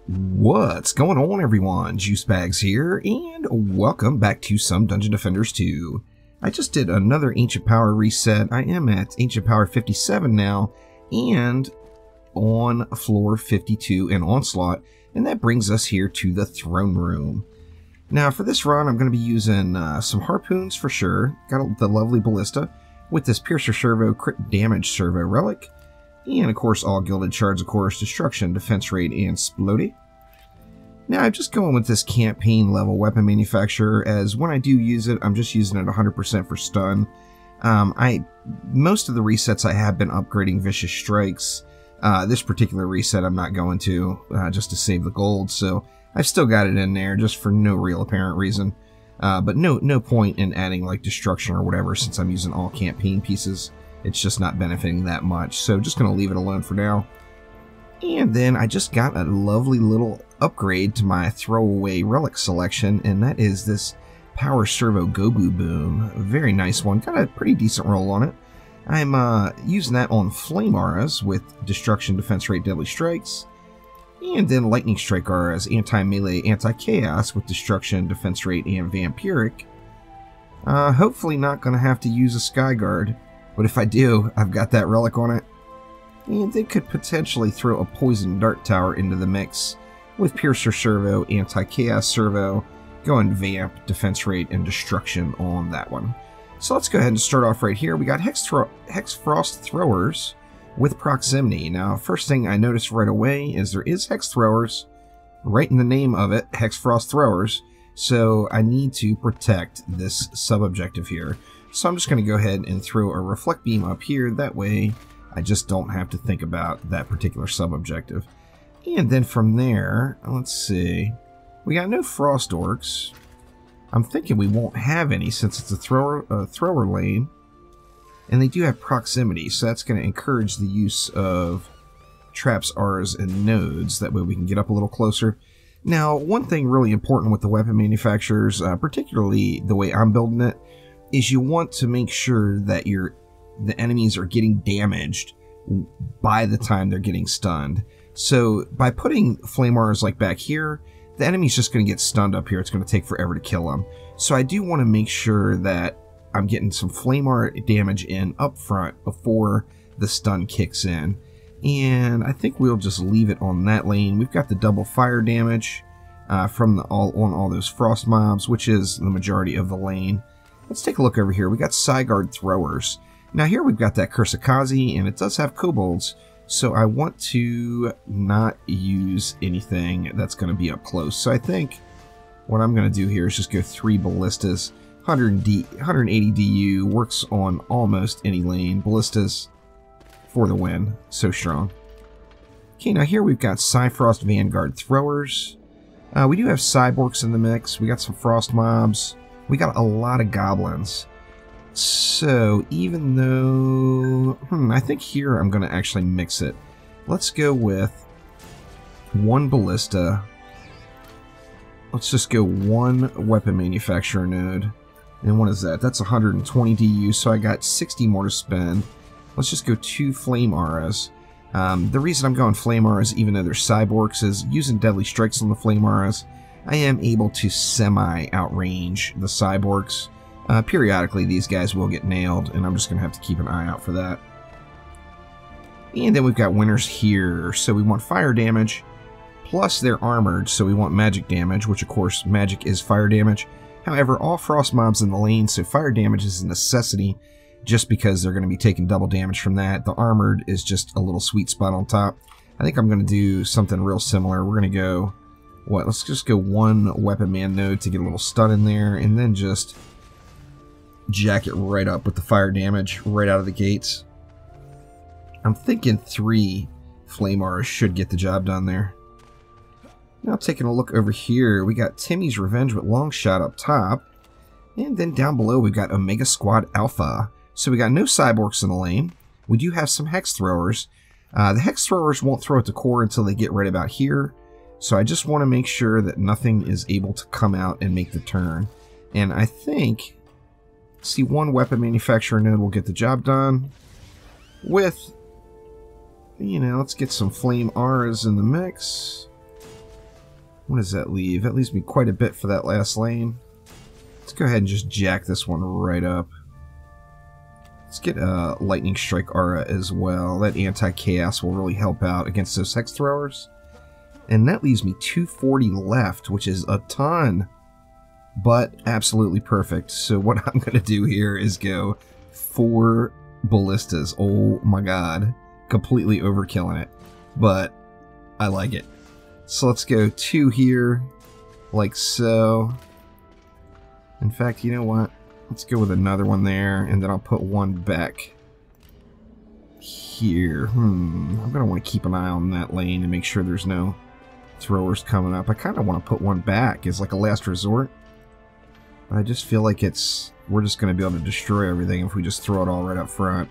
What's going on, everyone? Juicebags here, and welcome back to some Dungeon Defenders 2. I just did another Ancient Power reset. I am at Ancient Power 57 now, and on floor 52 in Onslaught, and that brings us here to the Throne Room. Now, for this run, I'm going to be using some Harpoons for sure. Got the lovely Ballista with this Piercer Servo Crit Damage Servo Relic. And, of course, all Gilded Shards, of course, Destruction, Defense Rate, and Splody. Now, I'm just going with this campaign level weapon manufacturer, as when I do use it, I'm just using it 100% for stun. Most of the resets I have been upgrading Vicious Strikes. This particular reset I'm not going to, just to save the gold, so I've still got it in there, just for no real apparent reason. But no point in adding, like, Destruction or whatever, since I'm using all campaign pieces. It's just not benefiting that much, so just going to leave it alone for now. And then I just got a lovely little upgrade to my throwaway relic selection, and that is this Power Servo Gobu Boom. A very nice one. Got a pretty decent roll on it. I'm using that on Flame Auras with Destruction, Defense Rate, Deadly Strikes. And then Lightning Strike Auras, Anti-Melee, Anti-Chaos with Destruction, Defense Rate, and Vampiric. Hopefully not going to have to use a Sky Guard. But if I do, I've got that relic on it. And they could potentially throw a Poison Dart Tower into the mix with Piercer Servo, Anti-Chaos Servo, going Vamp, Defense Rate, and Destruction on that one. So let's go ahead and start off right here. We got Hex Frost Throwers with Proximity. Now, first thing I noticed right away is there is Hex Throwers, right in the name of it, Hex Frost Throwers. So I need to protect this sub-objective here. So I'm just going to go ahead and throw a Reflect Beam up here. That way, I just don't have to think about that particular sub-objective. And then from there, let's see. We got no Frost Orcs. I'm thinking we won't have any since it's a thrower lane. And they do have Proximity, so that's going to encourage the use of Traps, Auras, and Nodes. That way we can get up a little closer. Now, one thing really important with the weapon manufacturers, particularly the way I'm building it, is you want to make sure that the enemies are getting damaged by the time they're getting stunned. So by putting Flame Auras like back here, the enemy's just going to get stunned up here. It's going to take forever to kill them. So I do want to make sure that I'm getting some Flame Aura damage in up front before the stun kicks in. And I think we'll just leave it on that lane. We've got the double fire damage from all those frost mobs, which is the majority of the lane. Let's take a look over here. We got Sigard Throwers. Now here we've got that Kursakazi, and it does have kobolds, so I want to not use anything that's going to be up close. So I think what I'm going to do here is just go 3 Ballistas. 180 DU, works on almost any lane. Ballistas for the win. So strong. Okay, now here we've got Psyfrost Vanguard Throwers. We do have Cyborgs in the mix. We got some Frost Mobs. We got a lot of Goblins. So, even though... I think here I'm going to actually mix it. Let's go with 1 Ballista. Let's just go 1 Weapon Manufacturer node. And what is that? That's 120 DU, so I got 60 more to spend. Let's just go 2 Flame Auras. The reason I'm going Flame Auras, even though they're Cyborgs, is using Deadly Strikes on the Flame Auras, I am able to semi-outrange the Cyborgs. Periodically, these guys will get nailed, and I'm just going to have to keep an eye out for that. And then we've got Winners here, so we want fire damage, plus they're armored, so we want magic damage, which of course, magic is fire damage. However, all frost mobs in the lane, so fire damage is a necessity, just because they're going to be taking double damage from that. The armored is just a little sweet spot on top. I think I'm going to do something real similar. We're going to go... let's just go 1 Weapon Man node to get a little stun in there, and then just jack it right up with the fire damage right out of the gates. I'm thinking 3 Flame Auras should get the job done there. Now taking a look over here, we got Timmy's Revenge with Longshot up top, and then down below we've got Omega Squad Alpha. So we got no Cyborgs in the lane. We do have some Hex Throwers. The Hex Throwers won't throw at the core until they get right about here. So I just want to make sure that nothing is able to come out and make the turn. And I think, see, 1 Weapon Manufacturer node will get the job done. With, let's get some Flame Auras in the mix. What does that leave? That leaves me quite a bit for that last lane. Let's go ahead and just jack this one right up. Let's get a Lightning Strike Aura as well. That anti-chaos will really help out against those Hex Throwers. And that leaves me 240 left, which is a ton. But absolutely perfect. So what I'm going to do here is go 4 Ballistas. Oh my god. Completely overkilling it. But I like it. So let's go 2 here. Like so. In fact, you know what? Let's go with another one there, and then I'll put one back here. I'm going to want to keep an eye on that lane and make sure there's no throwers coming up. I kind of want to put one back as like a last resort. But I just feel like we're just going to be able to destroy everything if we just throw it all right up front.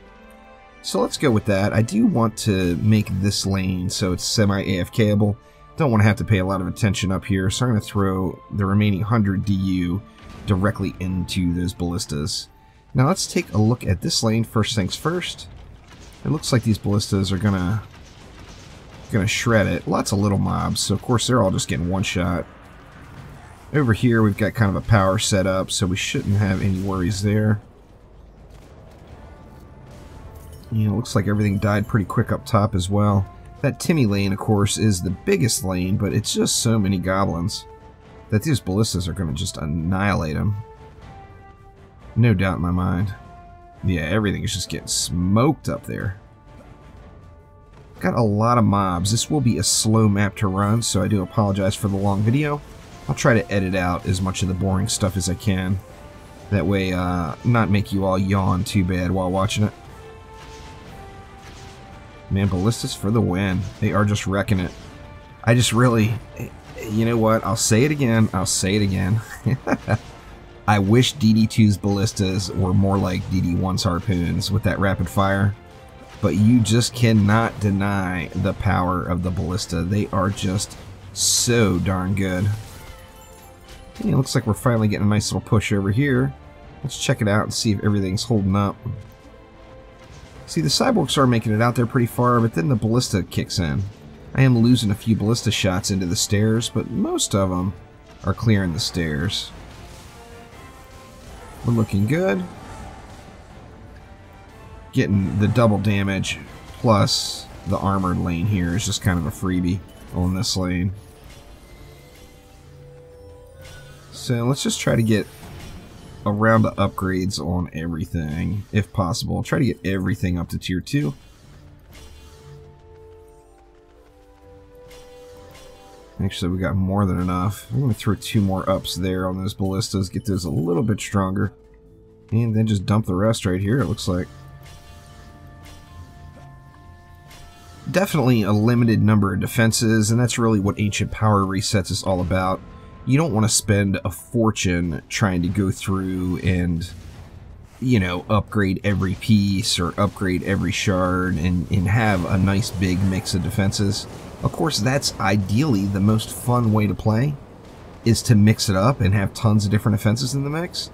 So let's go with that. I do want to make this lane so it's semi-AFKable. Don't want to have to pay a lot of attention up here, so I'm going to throw the remaining 100 DU directly into those ballistas. Now let's take a look at this lane first things first. It looks like these ballistas are gonna shred it. Lots of little mobs, so of course they're all just getting one shot. Over here we've got kind of a power set up, so we shouldn't have any worries there. You know, looks like everything died pretty quick up top as well. That Timmy lane, of course, is the biggest lane, but it's just so many goblins that these ballistas are going to just annihilate them. No doubt in my mind. Yeah, everything is just getting smoked up there. Got a lot of mobs. This will be a slow map to run, so I do apologize for the long video. I'll try to edit out as much of the boring stuff as I can. That way, not make you all yawn too bad while watching it. Man, ballistas for the win. They are just wrecking it. I just really... You know what? I'll say it again. I'll say it again. I wish DD2's ballistas were more like DD1's harpoons with that rapid fire. But you just cannot deny the power of the ballista. They are just so darn good. And it looks like we're finally getting a nice little push over here. Let's check it out and see if everything's holding up. See, the cyborgs are making it out there pretty far, but then the ballista kicks in. I am losing a few ballista shots into the stairs, but most of them are clearing the stairs. We're looking good. Getting the double damage, plus the armored lane here is just kind of a freebie on this lane. So let's just try to get a round of upgrades on everything, if possible. Try to get everything up to tier 2. Actually, we got more than enough. I'm going to throw 2 more ups there on those ballistas, get those a little bit stronger. And then just dump the rest right here, it looks like. Definitely a limited number of defenses, and that's really what Ancient Power Resets is all about. You don't want to spend a fortune trying to go through and, you know, upgrade every piece or upgrade every shard and have a nice big mix of defenses. Of course, that's ideally the most fun way to play, is to mix it up and have tons of different defenses in the mix.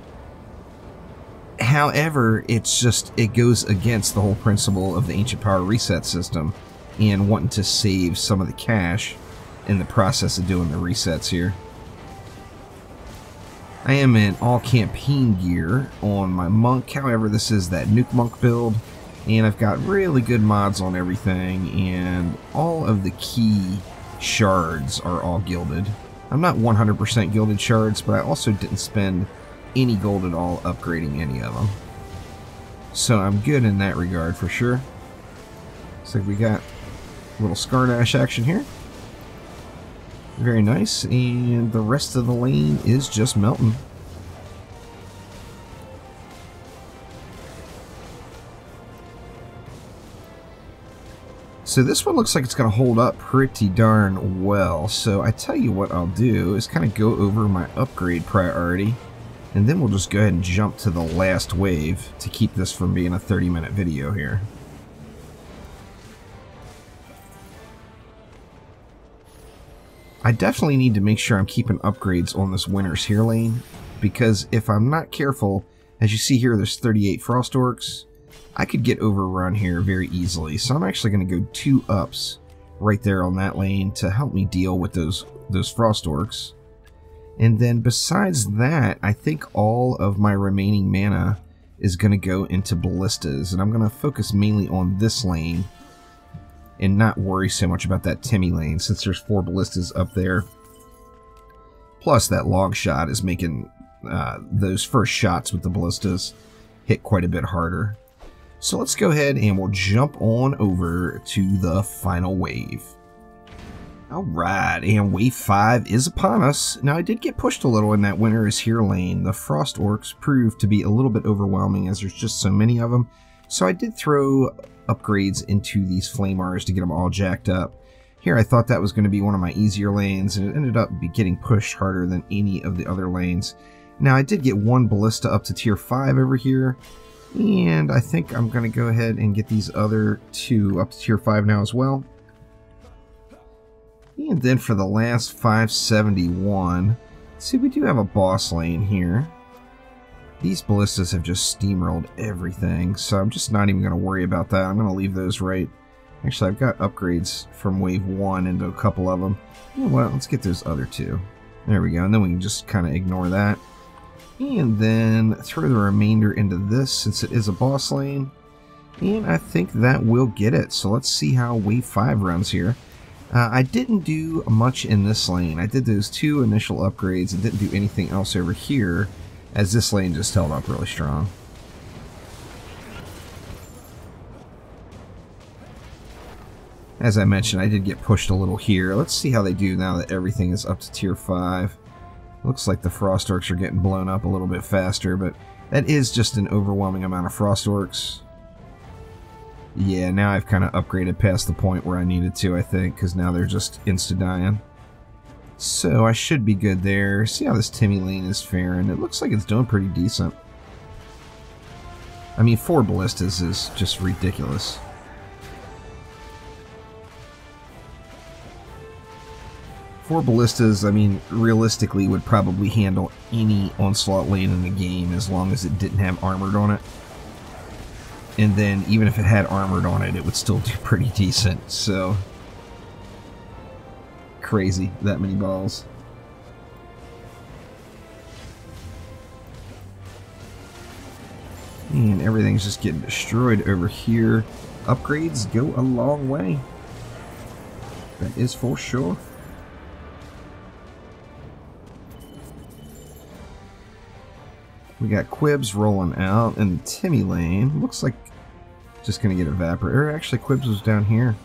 However, it's just, it goes against the whole principle of the Ancient Power Reset system and wanting to save some of the cash in the process of doing the resets here. I am in all campaign gear on my monk, however this is that nuke monk build, and I've got really good mods on everything, and all of the key shards are all gilded. I'm not 100% gilded shards, but I also didn't spend any gold at all upgrading any of them. So I'm good in that regard for sure. So we got a little Skardash action here. Very nice, and the rest of the lane is just melting. So this one looks like it's going to hold up pretty darn well. So I tell you what I'll do is kind of go over my upgrade priority, and then we'll just go ahead and jump to the last wave to keep this from being a 30-minute video here. I definitely need to make sure I'm keeping upgrades on this Winter's Here lane, because if I'm not careful, as you see here, there's 38 Frost Orcs. I could get overrun here very easily, so I'm actually going to go 2 ups right there on that lane to help me deal with those frost orcs. And then besides that, I think all of my remaining mana is going to go into ballistas, and I'm going to focus mainly on this lane and not worry so much about that Timmy lane since there's 4 ballistas up there. Plus that long shot is making those first shots with the ballistas hit quite a bit harder. So let's go ahead and we'll jump on over to the final wave. Alright, and wave 5 is upon us. Now I did get pushed a little in that winter is here lane. The frost orcs proved to be a little bit overwhelming as there's just so many of them. So I did throw upgrades into these flamers to get them all jacked up. Here I thought that was going to be one of my easier lanes, and it ended up getting pushed harder than any of the other lanes. Now I did get 1 ballista up to tier 5 over here, and I think I'm going to go ahead and get these other 2 up to tier 5 now as well. And then for the last 571, see, we do have a boss lane here. These ballistas have just steamrolled everything, so I'm just not even going to worry about that. I'm going to leave those right. Actually, I've got upgrades from wave 1 into a couple of them. You know what, let's get those other 2. There we go, and then we can just kind of ignore that. And then throw the remainder into this since it is a boss lane. And I think that will get it. So let's see how wave 5 runs here. I didn't do much in this lane. I did those 2 initial upgrades and didn't do anything else over here, as this lane just held up really strong. As I mentioned, I did get pushed a little here. Let's see how they do now that everything is up to tier 5. Looks like the frost orcs are getting blown up a little bit faster, but that is just an overwhelming amount of frost orcs. Yeah, now I've kind of upgraded past the point where I needed to, I think, because now they're just insta-dying. So I should be good there. See how this Timmy lane is faring. It looks like it's doing pretty decent. I mean, 4 ballistas is just ridiculous. Four ballistas, I mean, realistically would probably handle any onslaught lane in the game as long as it didn't have armored on it. And then even if it had armored on it, it would still do pretty decent, so... Crazy, that many balls. And everything's just getting destroyed over here. Upgrades go a long way. That is for sure. We got Quibs rolling out in the Timmy lane. Looks like just going to get evaporated. Or actually, Quibs was down here.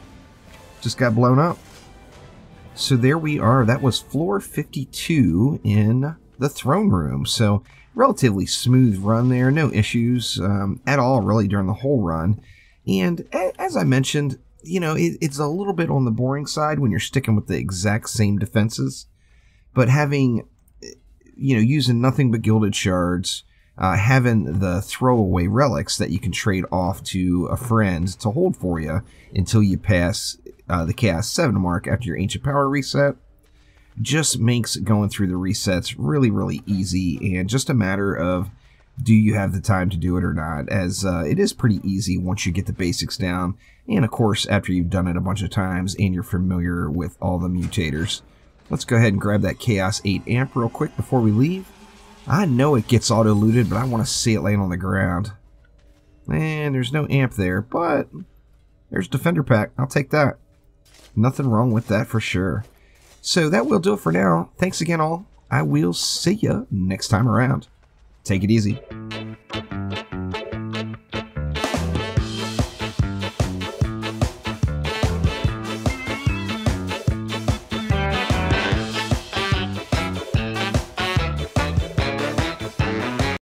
Just got blown up. So there we are. That was floor 52 in the throne room. So relatively smooth run there. No issues at all really during the whole run. And as I mentioned, you know, it's a little bit on the boring side when you're sticking with the exact same defenses. But having... you know, using nothing but gilded shards, having the throwaway relics that you can trade off to a friend to hold for you until you pass the Chaos 7 mark after your Ancient Power reset, just makes going through the resets really, really easy, and just a matter of do you have the time to do it or not, as it is pretty easy once you get the basics down, and of course after you've done it a bunch of times and you're familiar with all the mutators. Let's go ahead and grab that Chaos 8 amp real quick before we leave. I know it gets auto-looted, but I want to see it laying on the ground. And there's no amp there, but there's Defender Pack. I'll take that. Nothing wrong with that for sure. So that will do it for now. Thanks again all. I will see you next time around. Take it easy.